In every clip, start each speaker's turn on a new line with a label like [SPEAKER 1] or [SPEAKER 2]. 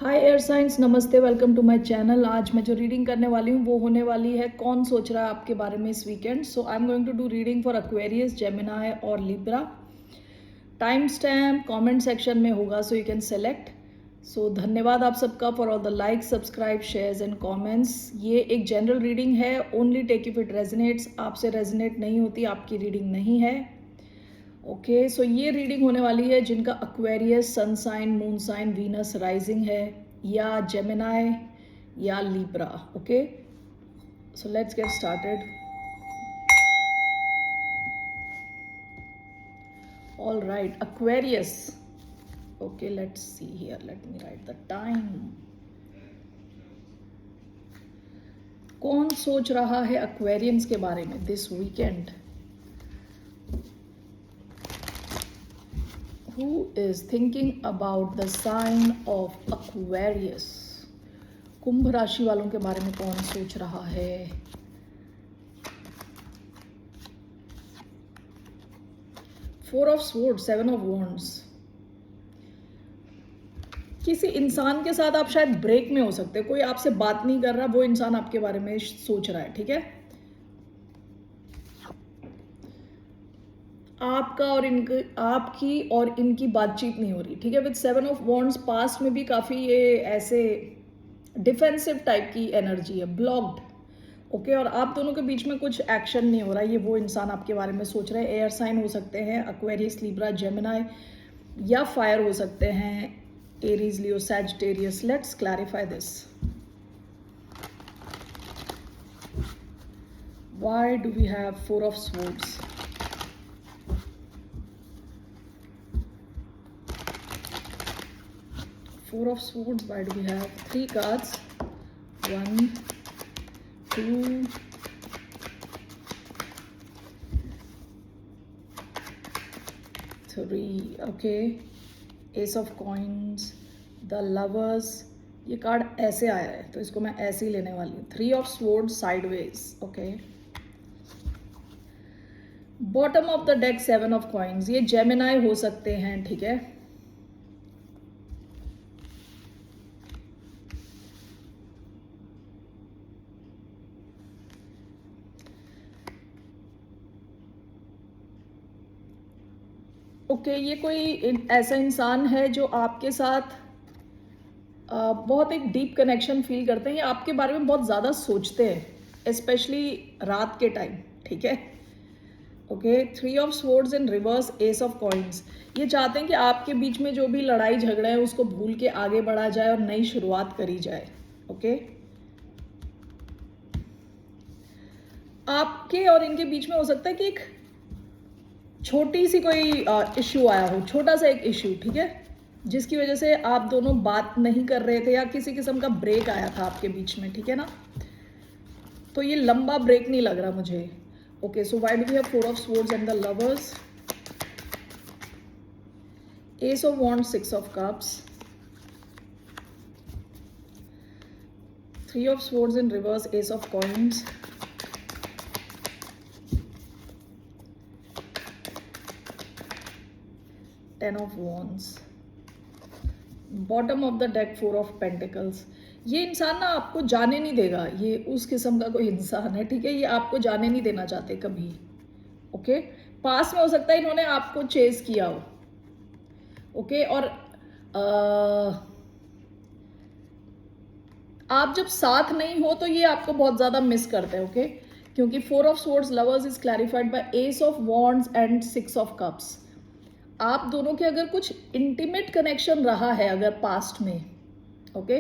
[SPEAKER 1] हाय air science, नमस्ते, welcome to my channel. आज मैं जो रीडिंग करने वाली हूँ वो होने वाली है कौन सोच रहा है आपके बारे में इस weekend. So I am going to do reading for Aquarius, Gemini और Libra. Time stamp comment section में होगा, so you can select. So धन्यवाद आप सबका for all the like, subscribe, shares and comments. ये एक जनरल रीडिंग है, only take if it resonates. आपसे रेजनेट नहीं होती, आपकी रीडिंग नहीं है। ओके, सो ये रीडिंग होने वाली है जिनका Aquarius, sun sign, moon sign, Venus rising है, या जेमिनाई या Libra. Okay, so let's get started. All right, Aquarius. Okay, let's see here, let me write the time. कौन सोच रहा है एक्वेरियंस के बारे में this weekend? Who is thinking about the sign of Aquarius? कुंभ राशि वालों के बारे में कौन सोच रहा है? Four of swords, seven of wands. किसी इंसान के साथ आप शायद ब्रेक में हो सकते हैं, कोई आपसे बात नहीं कर रहा, वो इंसान आपके बारे में सोच रहा है। ठीक है, आपका और आपकी और इनकी बातचीत नहीं हो रही। ठीक है, with seven of wands past में भी काफ़ी ये ऐसे डिफेंसिव टाइप की एनर्जी है, ब्लॉक्ड। ओके, और आप दोनों के बीच में कुछ एक्शन नहीं हो रहा है, ये वो इंसान आपके बारे में सोच रहे हैं। एयर साइन हो सकते हैं एक्वेरियस, लिब्रा, जेमिनाई, या फायर हो सकते हैं Aries, Leo, Sagittarius. Let's clarify this. Why do we have four of swords? Four of Swords. Why do we have three cards? 1, 2, 3. Okay. Ace of Coins, The Lovers. ये card ऐसे आया है तो इसको मैं ऐसे ही लेने वाली हूँ। 3 of Swords sideways. Okay. Bottom of the deck 7 of Coins. ये जेमिनाई हो सकते हैं। ठीक है, ओके, ये कोई ऐसा इंसान है जो आपके साथ बहुत एक डीप कनेक्शन फील करते हैं, या आपके बारे में बहुत ज़्यादा सोचते हैं, स्पेशली रात के टाइम। ठीक है, okay. 3 of swords in reverse, ace of coins. ये चाहते हैं कि आपके बीच में जो भी लड़ाई झगड़े हैं उसको भूल के आगे बढ़ा जाए और नई शुरुआत करी जाए। ओके, आपके और इनके बीच में हो सकता है कि एक छोटी सी कोई इश्यू आया हो, छोटा सा एक इश्यू। ठीक है, जिसकी वजह से आप दोनों बात नहीं कर रहे थे, या किसी किस्म का ब्रेक आया था आपके बीच में। ठीक है ना, तो ये लंबा ब्रेक नहीं लग रहा मुझे। Okay, so why do we have 4 of swords and the lovers? Ace of wands, 6 of cups, 3 of swords in reverse, ace of coins, 10 of wands, bottom of the deck 4 of pentacles. ये इंसान ना आपको जाने नहीं देगा, ये उस किस्म का कोई इंसान है। ठीक है, ये आपको जाने नहीं देना चाहते कभी। ओके, पास में हो सकता है इन्होंने आपको चेज किया हो। ओके, और आप जब साथ नहीं हो तो ये आपको बहुत ज्यादा मिस करते हैं। ओके, क्योंकि 4 of swords lovers is clarified by S of wands and 6 of cups. आप दोनों के अगर कुछ इंटीमेट कनेक्शन रहा है अगर पास्ट में, ओके,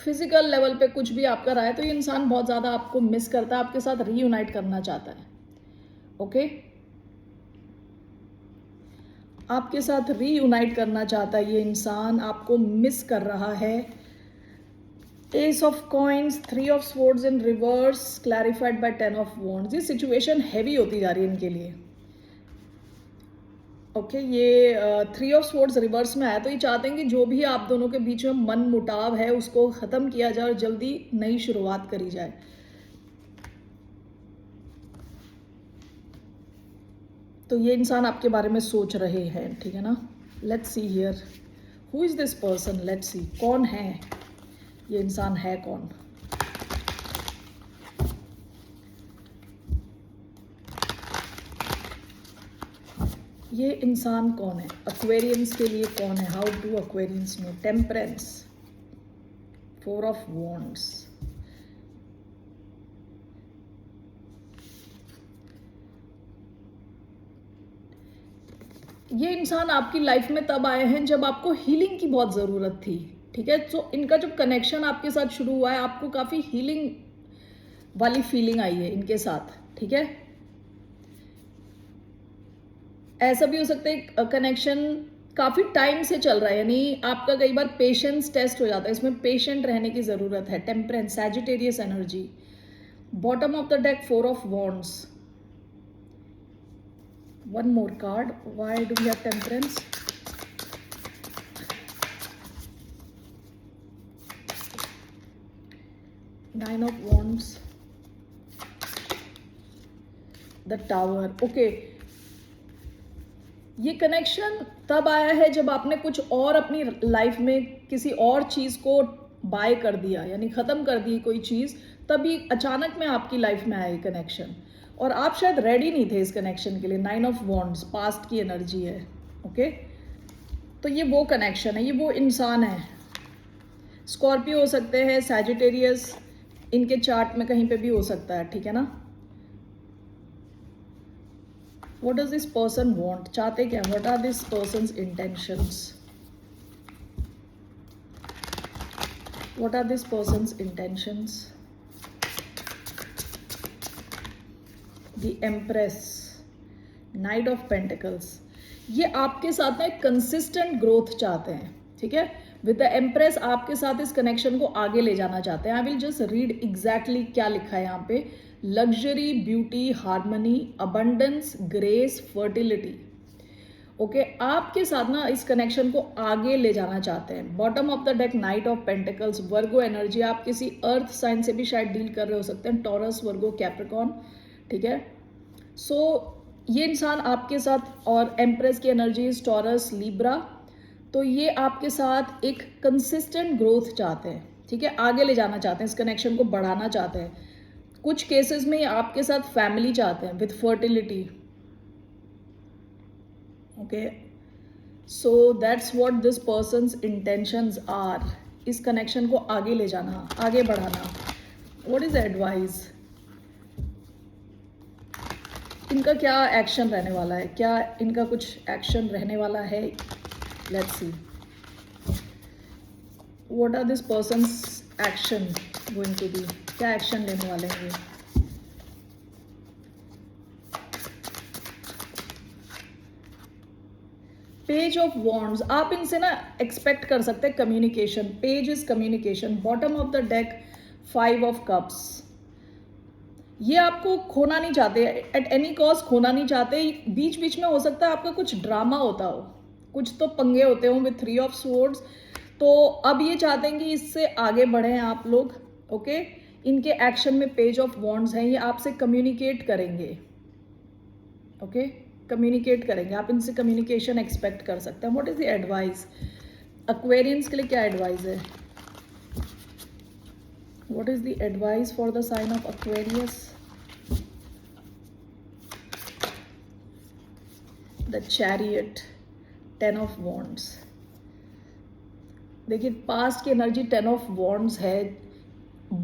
[SPEAKER 1] फिजिकल लेवल पे कुछ भी आपका रहा है, तो ये इंसान बहुत ज़्यादा आपको मिस करता है, आपके साथ रीयूनाइट करना चाहता है। ओके, आपके साथ रीयूनाइट करना चाहता है ये इंसान, आपको मिस कर रहा है। Ace of coins, 3 of swords in reverse, clarified by 10 of wands. ये सिचुएशन हैवी होती जा रही है इनके लिए। ओके, ये 3 ऑफ स्वॉर्ड्स रिवर्स में आया, तो ये चाहते हैं कि जो भी आप दोनों के बीच में मन मुटाव है उसको ख़त्म किया जाए और जल्दी नई शुरुआत करी जाए। तो ये इंसान आपके बारे में सोच रहे हैं। ठीक है ना, let's see here, who is this person, let's see कौन है ये इंसान, है कौन। ये इंसान कौन है, एक्वेरियंस के लिए कौन है, how do Aquarians know. Temperance, 4 of wands, ये इंसान आपकी लाइफ में तब आए हैं जब आपको हीलिंग की बहुत ज़रूरत थी, ठीक है। तो इनका जब कनेक्शन आपके साथ शुरू हुआ है, आपको काफ़ी हीलिंग वाली फीलिंग आई है इनके साथ, ठीक है। ऐसा भी हो सकता है कनेक्शन काफ़ी टाइम से चल रहा है, यानी आपका कई बार पेशेंस टेस्ट हो जाता है, इसमें पेशेंट रहने की ज़रूरत है। Temperance, Sagittarius energy, bottom of the deck 4 of wands. One more card. Why do we have temperance? Nine of wands. The tower. Okay. ये कनेक्शन तब आया है जब आपने कुछ और अपनी लाइफ में किसी और चीज़ को बाय कर दिया, यानी ख़त्म कर दी कोई चीज़, तभी अचानक में आपकी लाइफ में आया ये कनेक्शन, और आप शायद रेडी नहीं थे इस कनेक्शन के लिए। 9 ऑफ वॉन्ड्स, पास्ट की एनर्जी है, ओके। तो ये वो कनेक्शन है, ये वो इंसान है। स्कॉर्पियो हो सकते हैं, सैजिटेरियस इनके चार्ट में कहीं पे भी हो सकता है, ठीक है ना। What does this person want? चाहते क्या? What are this person's intentions? What are this person's intentions? The Empress, Knight of Pentacles. ये आपके साथ में कंसिस्टेंट ग्रोथ चाहते हैं, ठीक है। विद द एम्प्रेस आपके साथ इस कनेक्शन को आगे ले जाना चाहते हैं। I will just read exactly क्या लिखा है यहाँ पे। Luxury, beauty, harmony, abundance, grace, fertility. Okay, आपके साथ ना इस कनेक्शन को आगे ले जाना चाहते हैं। Bottom of the deck, night of pentacles, Virgo energy. आप किसी अर्थ साइन से भी शायद डील कर रहे हो सकते हैं, टॉरस, वर्गो, कैप्रिकॉर्न, ठीक है। सो ये इंसान आपके साथ, और एम्प्रेस की एनर्जी इज टॉरस, लिब्रा। तो ये आपके साथ एक कंसिस्टेंट ग्रोथ चाहते हैं, ठीक है। आगे ले जाना चाहते हैं, इस कनेक्शन को बढ़ाना चाहते हैं। कुछ केसेस में आपके साथ फैमिली चाहते हैं with fertility, okay. So that's what this person's intentions are. इस कनेक्शन को आगे ले जाना, आगे बढ़ाना। What is advice? इनका क्या एक्शन रहने वाला है? क्या इनका कुछ एक्शन रहने वाला है? Let's see what are this person's action going to be. क्या एक्शन लेने वाले हैं ये? Page of wands. आप इनसे ना एक्सपेक्ट कर सकते हैं communication. Page is communication. Bottom of the deck, 5 of cups. ये आपको खोना नहीं चाहते, एट एनी कॉस्ट खोना नहीं चाहते। बीच बीच में हो सकता है आपका कुछ ड्रामा होता हो, कुछ तो पंगे होते हो विथ 3 ऑफ स्वॉर्ड्स। तो अब ये चाहते हैं कि इससे आगे बढ़ें आप लोग, ओके। इनके एक्शन में पेज ऑफ वॉन्ड्स हैं, ये आपसे कम्युनिकेट करेंगे, ओके, कम्युनिकेट करेंगे। आप इनसे कम्युनिकेशन एक्सपेक्ट कर सकते हैं। What is the advice? Aquarians के लिए क्या एडवाइस है? What is the advice for the sign of Aquarius? The Chariot, 10 of Wands. देखिए, पास्ट की एनर्जी 10 ऑफ वॉन्ड्स है।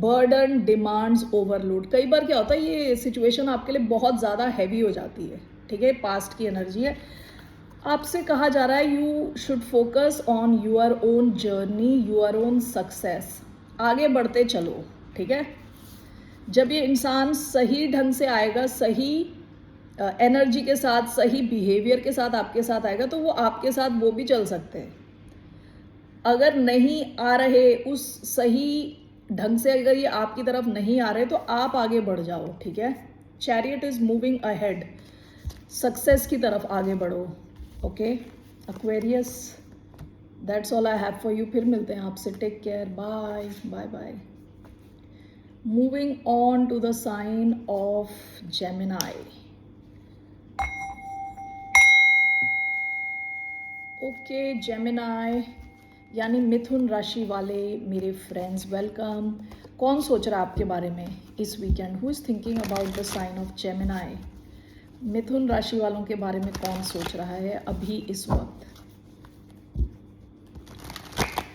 [SPEAKER 1] Burden, demands, overload. कई बार क्या होता है, ये सिचुएशन आपके लिए बहुत ज़्यादा हैवी हो जाती है, ठीक है। पास्ट की एनर्जी है। आपसे कहा जा रहा है you should focus on your own journey, your own success. आगे बढ़ते चलो, ठीक है। जब ये इंसान सही ढंग से आएगा, सही एनर्जी के साथ, सही बिहेवियर के साथ आपके साथ आएगा, तो वो आपके साथ वो भी चल सकते हैं। अगर नहीं आ रहे उस सही ढंग से, अगर ये आपकी तरफ नहीं आ रहे, तो आप आगे बढ़ जाओ, ठीक है। Chariot is moving ahead, success की तरफ आगे बढ़ो, okay. Aquarius, that's all I have for you. फिर मिलते हैं आपसे। Take care, bye bye bye. Moving on to the sign of Gemini. Okay Gemini, यानी मिथुन राशि वाले मेरे फ्रेंड्स, वेलकम। कौन सोच रहा है आपके बारे में इस weekend? Who is thinking about the sign of Gemini? मिथुन राशि वालों के बारे में कौन सोच रहा है अभी इस वक्त?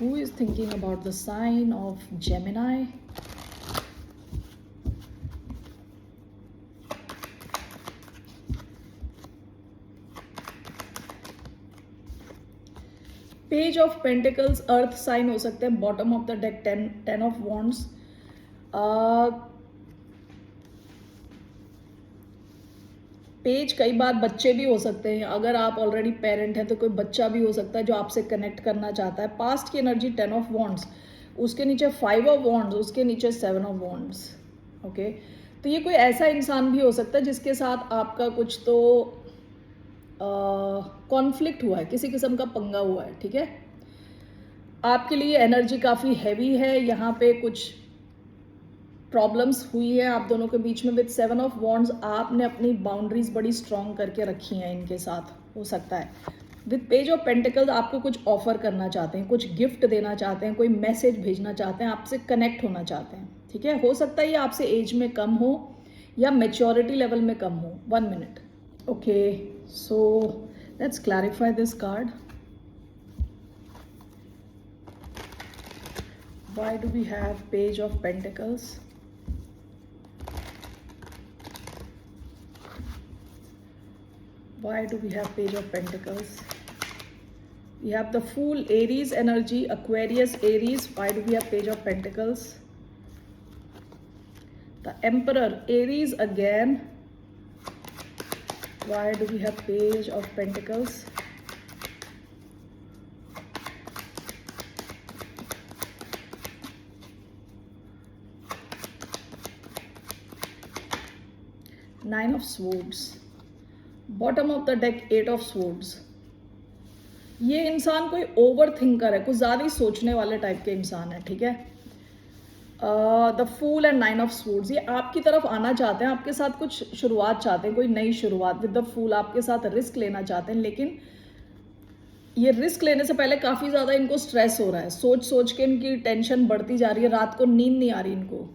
[SPEAKER 1] Who is thinking about the sign of Gemini? Page of pentacles earth sign हो सकते हैं। Bottom of the deck ten of wands. Page कई बार बच्चे भी हो सकते हैं। अगर आप ऑलरेडी पेरेंट हैं तो कोई बच्चा भी हो सकता है जो आपसे कनेक्ट करना चाहता है। पास्ट की एनर्जी 10 ऑफ वॉन्ड्स, उसके नीचे 5 ऑफ वॉन्ड्स, उसके नीचे 7 ऑफ वॉन्ड्स। ओके, तो ये कोई ऐसा इंसान भी हो सकता है जिसके साथ आपका कुछ तो कॉन्फ्लिक्ट हुआ है, किसी किस्म का पंगा हुआ है। ठीक है, आपके लिए एनर्जी काफ़ी हैवी है, यहाँ पे कुछ प्रॉब्लम्स हुई है आप दोनों के बीच में। विद 7 ऑफ वॉन्ड्स आपने अपनी बाउंड्रीज बड़ी स्ट्रॉन्ग करके रखी हैं इनके साथ, हो सकता है। विद पेज ऑफ पेंटिकल्स आपको कुछ ऑफर करना चाहते हैं, कुछ गिफ्ट देना चाहते हैं, कोई मैसेज भेजना चाहते हैं, आपसे कनेक्ट होना चाहते हैं। ठीक है, हो सकता है ये आपसे एज में कम हो या मेच्योरिटी लेवल में कम हो। 1 minute. Okay, so let's clarify this card. Why do we have Page of Pentacles? Why do we have Page of Pentacles? We have the Fool, Aries energy, Aquarius, Aries. Why do we have Page of Pentacles? The Emperor, Aries again. Why do we have Page of Pentacles? Nine of Swords. Bottom of the deck, 8 of Swords. ये इंसान कोई over thinker है, कुछ ज़्यादा ही सोचने वाले type के इंसान है। ठीक है, the fool and 9 of swords, ये आपकी तरफ आना चाहते हैं, आपके साथ कुछ शुरुआत चाहते हैं, कोई नई शुरुआत। विद द फूल आपके साथ रिस्क लेना चाहते हैं, लेकिन ये रिस्क लेने से पहले काफ़ी ज़्यादा इनको स्ट्रेस हो रहा है। सोच सोच के इनकी टेंशन बढ़ती जा रही है, रात को नींद नहीं आ रही इनको।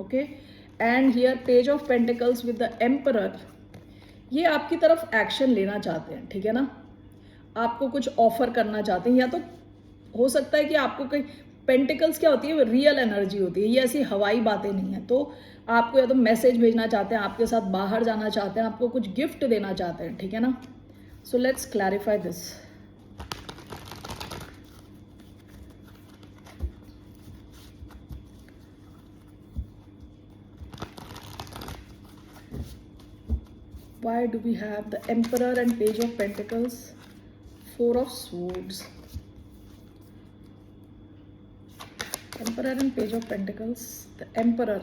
[SPEAKER 1] Okay, and here page of pentacles with the emperor, ये आपकी तरफ एक्शन लेना चाहते हैं। ठीक है ना, आपको कुछ ऑफर करना चाहते हैं, या तो हो सकता है कि आपको कोई पेंटिकल्स क्या होती है, रियल एनर्जी होती है, ये ऐसी हवाई बातें नहीं है। तो आपको या तो मैसेज भेजना चाहते हैं, आपके साथ बाहर जाना चाहते हैं, आपको कुछ गिफ्ट देना चाहते हैं। ठीक है ना, so let's clarify this. Why do we have the Emperor and Page of Pentacles, 4 of Swords, Emperor and Page of Pentacles, the Emperor,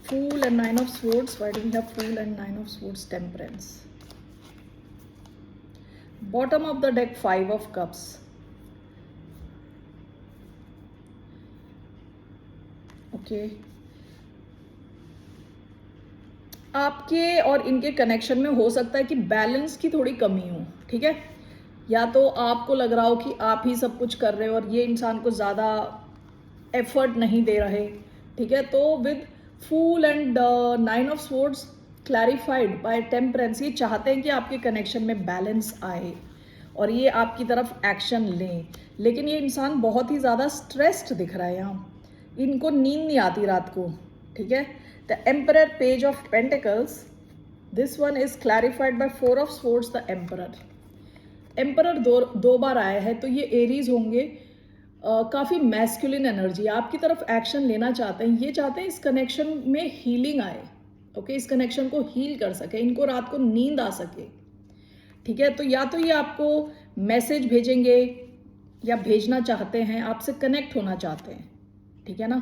[SPEAKER 1] Fool and 9 of Swords. Why do we have Fool and 9 of Swords? Temperance. Bottom of the deck, 5 of Cups. Okay, आपके और इनके connection में हो सकता है कि balance की थोड़ी कमी हो। ठीक है, या तो आपको लग रहा हो कि आप ही सब कुछ कर रहे हो और ये इंसान को ज़्यादा एफर्ट नहीं दे रहे। ठीक है, तो with fool and 9 of swords clarified by temperance, ये चाहते हैं कि आपके कनेक्शन में बैलेंस आए और ये आपकी तरफ एक्शन लें। लेकिन ये इंसान बहुत ही ज़्यादा स्ट्रेस्ड दिख रहा है, यहाँ इनको नींद नहीं आती रात को। ठीक है, the Emperor, Page of Pentacles, this one is clarified by 4 of Swords, the Emperor. Emperor दो बार आया है, तो ये एरीज होंगे, काफ़ी मैस्कुलिन एनर्जी, आपकी तरफ एक्शन लेना चाहते हैं। ये चाहते हैं इस कनेक्शन में हीलिंग आए। ओके, इस कनेक्शन को हील कर सके, इनको रात को नींद आ सके। ठीक है, तो या तो ये आपको मैसेज भेजेंगे या भेजना चाहते हैं, आपसे कनेक्ट होना चाहते हैं। ठीक है ना,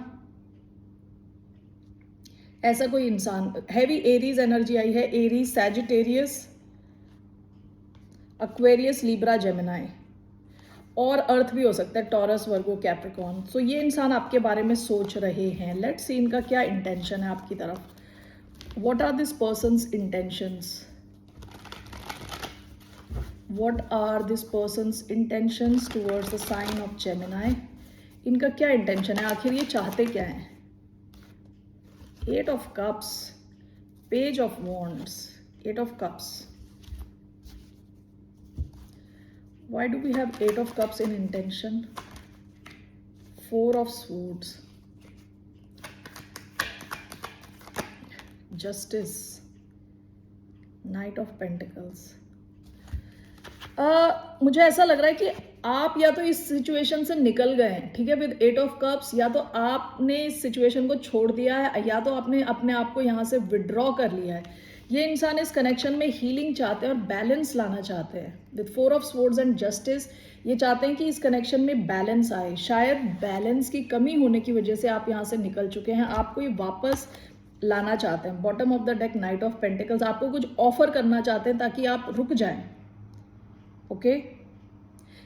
[SPEAKER 1] ऐसा कोई इंसान। हैवी एरीज एनर्जी आई है, Aries, Sagittarius, Aquarius, Libra, Gemini, और अर्थ भी हो सकता है, टॉरस, वर्गो, कैप्रिकॉर्न। सो ये इंसान आपके बारे में सोच रहे हैं। लेट्स सी इनका क्या इंटेंशन है आपकी तरफ। What are this person's intentions? What are this person's intentions towards the sign of Gemini? इनका क्या इंटेंशन है, आखिर ये चाहते क्या हैं? 8 of Cups, Page of Wands, 8 of Cups. Why do we have 8 of Cups in intention? 4 of Swords, Justice, Knight of Pentacles. मुझे ऐसा लग रहा है कि आप या तो इस सिचुएशन से निकल गए हैं, ठीक है, विद 8 ऑफ कप्स, या तो आपने इस सिचुएशन को छोड़ दिया है, या तो आपने अपने आप को यहाँ से विड्रॉ कर लिया है. ये इंसान इस कनेक्शन में हीलिंग चाहते हैं और बैलेंस लाना चाहते हैं. With 4 of swords and justice, ये चाहते हैं कि इस कनेक्शन में बैलेंस आए. शायद बैलेंस की कमी होने की वजह से आप यहाँ से निकल चुके हैं, आपको ये वापस लाना चाहते हैं. Bottom of the deck night of pentacles, आपको कुछ ऑफर करना चाहते हैं ताकि आप रुक जाएं. ओके,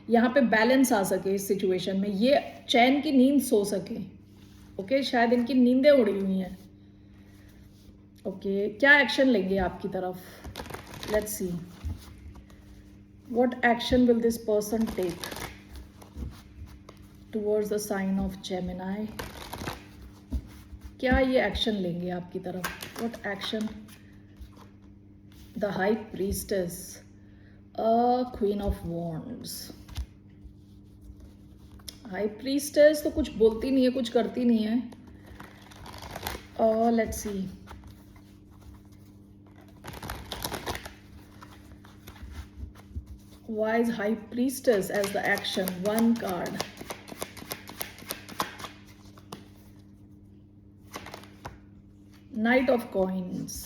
[SPEAKER 1] यहाँ पे बैलेंस आ सके इस सिचुएशन में, ये चैन की नींद सो सके. ओके, शायद इनकी नींदें उड़ी हुई हैं. ओके, क्या एक्शन लेंगे आपकी तरफ? Let's see what action will this person take towards the sign of Gemini. क्या ये एक्शन लेंगे आपकी तरफ? What action? The high priestess, queen of wands. High priestess तो कुछ बोलती नहीं है, कुछ करती नहीं है. Let's see. Why is High Priestess as the action? One card. Knight of Coins,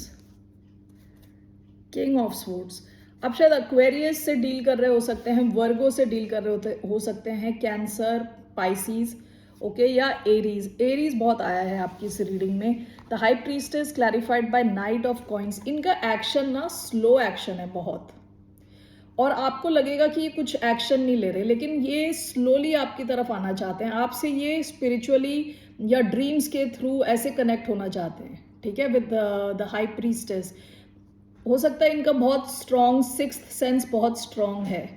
[SPEAKER 1] King of Swords. अब शायद एक्वेरियस से डील कर रहे हो सकते हैं, वर्गो से डील कर रहे हो सकते हैं, कैंसर, पाइसिस, ओके, या एरीज. एरीज बहुत आया है आपकी इस रीडिंग में. The high priestess clarified by knight of coins. इनका एक्शन ना स्लो एक्शन है बहुत, और आपको लगेगा कि ये कुछ एक्शन नहीं ले रहे, लेकिन ये स्लोली आपकी तरफ आना चाहते हैं. आपसे ये स्पिरिचुअली या ड्रीम्स के थ्रू ऐसे कनेक्ट होना चाहते हैं, ठीक है, विद द हाई प्रीस्टेस. हो सकता है इनका बहुत स्ट्रॉन्ग सिक्स्थ सेंस बहुत स्ट्रॉन्ग है.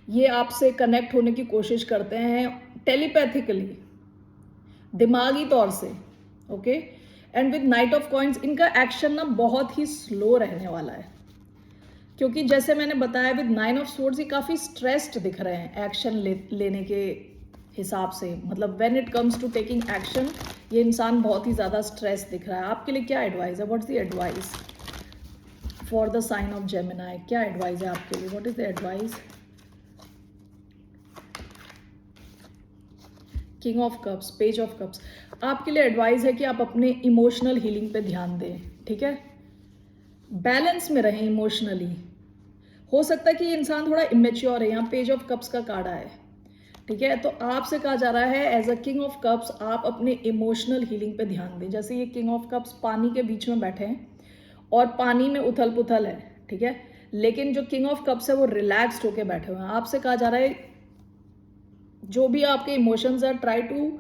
[SPEAKER 1] ये आपसे कनेक्ट होने की कोशिश करते हैं टेलीपैथिकली, दिमागी तौर से. Okay, and with night of coins इनका एक्शन ना बहुत ही स्लो रहने वाला है, क्योंकि जैसे मैंने बताया विद 9 ऑफ स्वॉर्ड्स ये काफ़ी स्ट्रेस्ड दिख रहे हैं एक्शन लेने के हिसाब से. मतलब when it comes to taking action ये इंसान बहुत ही ज़्यादा स्ट्रेस दिख रहा है. आपके लिए क्या एडवाइस है? What is the advice for the sign of Gemini? क्या एडवाइस है आपके लिए? What is the advice? King of cups, page of cups. आपके लिए एडवाइस है कि आप अपने इमोशनल हीलिंग पे ध्यान दें, ठीक है, बैलेंस में रहें इमोशनली. हो सकता है कि ये इंसान थोड़ा इमेच्योर है. यहाँ पेज ऑफ कप्स का कार्ड है, ठीक है, तो आपसे कहा जा रहा है as a king of cups आप अपने इमोशनल हीलिंग पे ध्यान दें. जैसे ये किंग ऑफ कप्स पानी के बीच में बैठे हैं और पानी में उथल पुथल है, ठीक है, लेकिन जो किंग ऑफ कप्स है वो रिलैक्स्ड होके बैठे हुए हैं. आपसे कहा जा रहा है जो भी आपके इमोशंस है try to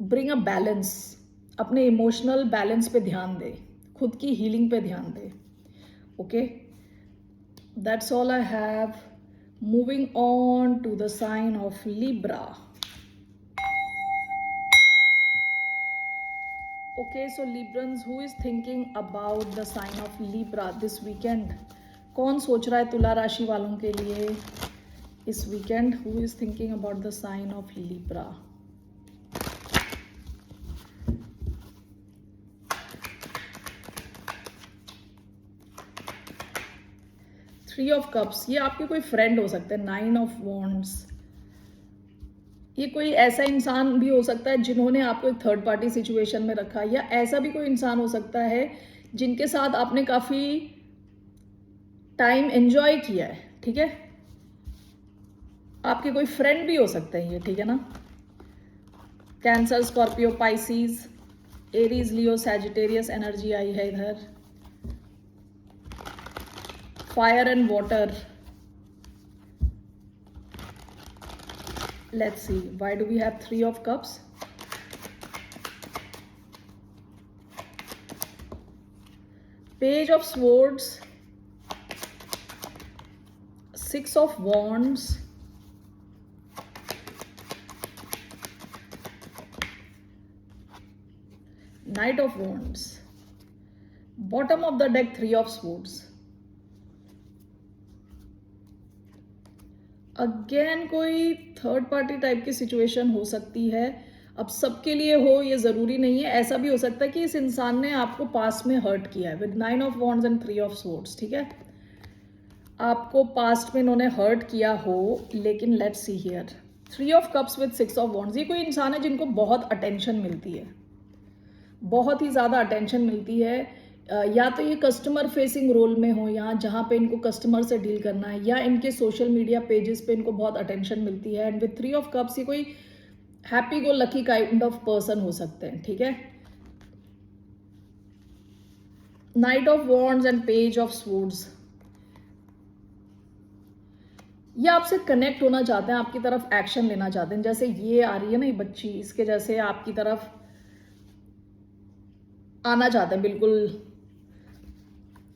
[SPEAKER 1] bring a balance. अपने इमोशनल बैलेंस पे ध्यान दें, खुद की हीलिंग पे ध्यान दें. Okay, that's all I have. Moving on to the sign of Libra. Okay, so Librans, who is thinking about the sign of Libra this weekend? कौन सोच रहा है तुला राशि वालों के लिए इस weekend? Who is thinking about the sign of Libra? Three of cups, ये आपके कोई फ्रेंड हो सकते हैं. 9 ऑफ वॉन्ड्स, ये कोई ऐसा इंसान भी हो सकता है जिन्होंने आपको एक थर्ड पार्टी सिचुएशन में रखा, या ऐसा भी कोई इंसान हो सकता है जिनके साथ आपने काफ़ी टाइम एंजॉय किया है, ठीक है. आपके कोई फ्रेंड भी हो सकते हैं ये, ठीक है ना. Cancer, Scorpio, Pisces, Aries, Leo, Sagittarius energy आई है इधर. Fire and water. Let's see, why do we have 3 of cups? Page of swords, 6 of Wands, Knight of Wands, bottom of the deck 3 of Swords. Again कोई third party type की situation हो सकती है. अब सबके लिए हो ये ज़रूरी नहीं है. ऐसा भी हो सकता है कि इस इंसान ने आपको पास्ट में हर्ट किया है with 9 of wands and 3 of swords. ठीक है, आपको पास्ट में इन्होंने हर्ट किया हो, लेकिन let's see here 3 of cups with 6 of wands. ये कोई इंसान है जिनको बहुत अटेंशन मिलती है, बहुत ही ज़्यादा अटेंशन मिलती है. या तो ये कस्टमर फेसिंग रोल में हो, या जहाँ पे इनको कस्टमर से डील करना है, या इनके सोशल मीडिया पेजेस पे इनको बहुत अटेंशन मिलती है. एंड विद 3 ऑफ कप्स ये कोई happy go lucky kind of person हो सकते हैं. ठीक है, night of wands and page of swords. ये आपसे कनेक्ट होना चाहते हैं, आपकी तरफ एक्शन लेना चाहते हैं. जैसे ये आ रही है ना ये बच्ची, इसके जैसे आपकी तरफ आना चाहते हैं, बिल्कुल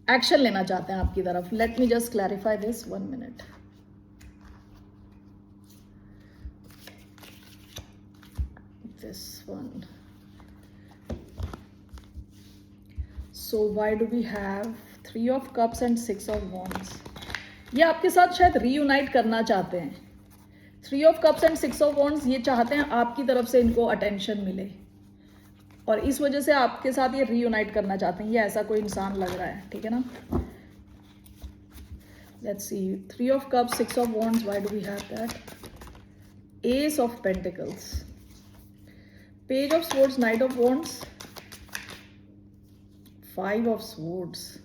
[SPEAKER 1] एक्शन लेना चाहते हैं आपकी तरफ. Let me just clarify this 1 minute. This one. So why do we have 3 of cups and 6 of wands. ये आपके साथ शायद रीयूनाइट करना चाहते हैं. 3 of cups and 6 of wands, ये चाहते हैं आपकी तरफ से इनको अटेंशन मिले, और इस वजह से आपके साथ ये रीयूनाइट करना चाहते हैं. ये ऐसा कोई इंसान लग रहा है. ठीक है ना, let's see 3 of cups 6 of wands. Why do we have that? Ace of pentacles, page of swords, knight of wands, 5 of swords,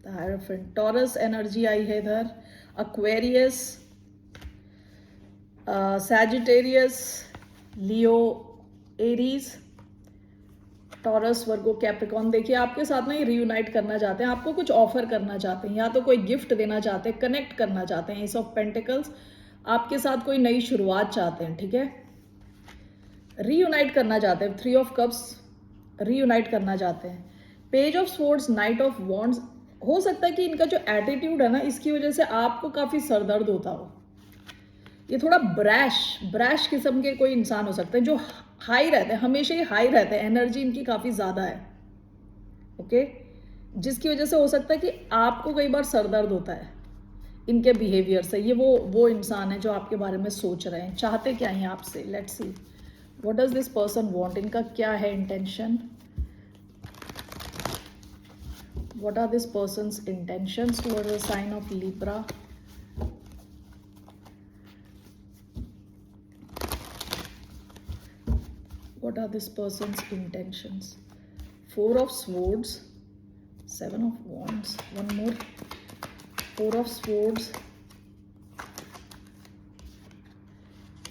[SPEAKER 1] the hierophant. Taurus energy आई है इधर, Aquarius, Sagittarius, Leo, Aries, Taurus, Virgo, Capricorn. देखिए आपके साथ में ये reunite करना चाहते हैं, आपको कुछ ऑफर करना चाहते हैं, या तो कोई गिफ्ट देना चाहते हैं, कनेक्ट करना चाहते हैं. एस ऑफ पेंटिकल्स, आपके साथ कोई नई शुरुआत चाहते हैं. ठीक है, रीयूनाइट करना चाहते हैं. 3 ऑफ कप्स, रीयूनाइट करना चाहते हैं. Page of swords, knight of wands. हो सकता है कि इनका जो एटीट्यूड है ना, इसकी वजह से आपको काफ़ी सरदर्द होता हो. ये थोड़ा ब्रैश किस्म के कोई इंसान हो सकते हैं, जो हाई रहते हैं, हमेशा ही हाई रहते हैं, एनर्जी इनकी काफ़ी ज़्यादा है. ओके, जिसकी वजह से हो सकता है कि आपको कई बार सरदर्द होता है इनके बिहेवियर से. ये वो इंसान है जो आपके बारे में सोच रहे हैं, चाहते क्या हैं आपसे. Let's see what does this person want. इनका क्या है intention? What are this person's intentions towards the sign of Libra? What are this person's intentions? 4 of swords, 7 of wands, one more, 4 of swords,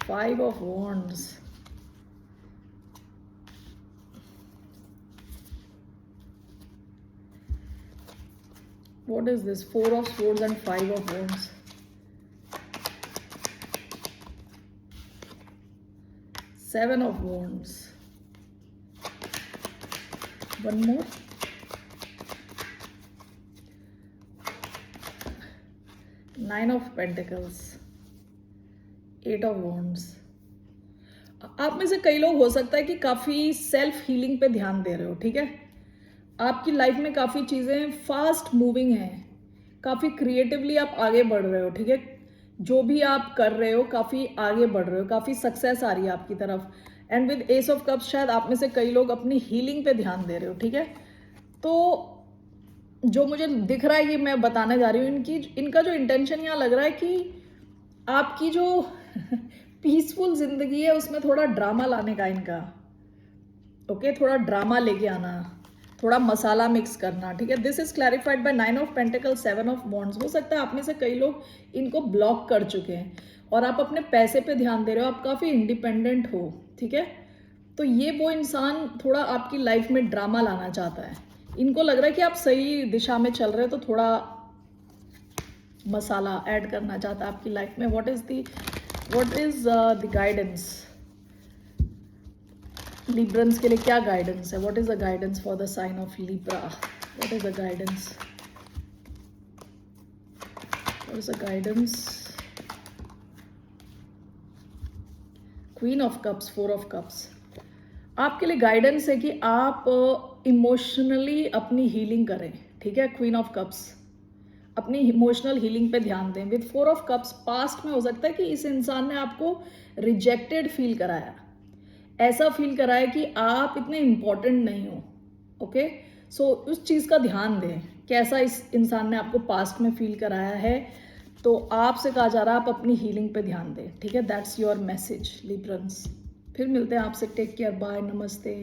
[SPEAKER 1] 5 of wands, what is this? 4 of swords and 5 of wands. 7 of wands, one more, 9 of pentacles, 8 of wands. आप में से कई लोग हो सकता है कि काफ़ी सेल्फ हीलिंग पे ध्यान दे रहे हो. ठीक है, आपकी लाइफ में काफ़ी चीज़ें फास्ट मूविंग हैं, काफ़ी क्रिएटिवली आप आगे बढ़ रहे हो. ठीक है, जो भी आप कर रहे हो काफ़ी आगे बढ़ रहे हो, काफ़ी सक्सेस आ रही है आपकी तरफ. And with S of cups, शायद आप में से कई लोग अपनी हीलिंग पे ध्यान दे रहे हो. ठीक है, तो जो मुझे दिख रहा है ये मैं बताने जा रही हूँ. इनका जो इंटेंशन यहाँ लग रहा है कि आपकी जो पीसफुल जिंदगी है उसमें थोड़ा ड्रामा लाने का इनका. ओके, थोड़ा ड्रामा लेके आना, थोड़ा मसाला मिक्स करना. ठीक है, this is clarified by 9 of pentacles, 7 of wands. हो सकता है आप में से कई लोग इनको ब्लॉक कर चुके हैं और आप अपने पैसे पे ध्यान दे रहे हो, आप काफ़ी इंडिपेंडेंट हो. ठीक है, तो ये वो इंसान थोड़ा आपकी लाइफ में ड्रामा लाना चाहता है. इनको लग रहा है कि आप सही दिशा में चल रहे हो, तो थोड़ा मसाला ऐड करना चाहता है आपकी लाइफ में. What is the guidance Librans के लिए? क्या गाइडेंस है? What is the guidance for the sign of Libra? What is the guidance? What is the guidance? Queen of cups, 4 of cups. आपके लिए गाइडेंस है कि आप इमोशनली अपनी हीलिंग करें, ठीक है। क्वीन ऑफ कप्स, अपनी इमोशनल हीलिंग पे ध्यान दें। विद 4 ऑफ कप्स, पास्ट में हो सकता है कि इस इंसान ने आपको रिजेक्टेड फील कराया, ऐसा फील कराया कि आप इतने इम्पोर्टेंट नहीं हो, ओके। सो उस चीज़ का ध्यान दें, कैसा इस इंसान ने आपको पास्ट में फील कराया है। तो आपसे कहा जा रहा है आप अपनी हीलिंग पे ध्यान दें, ठीक है। That's your message Librans. फिर मिलते हैं आपसे। टेक केयर, बाय, नमस्ते।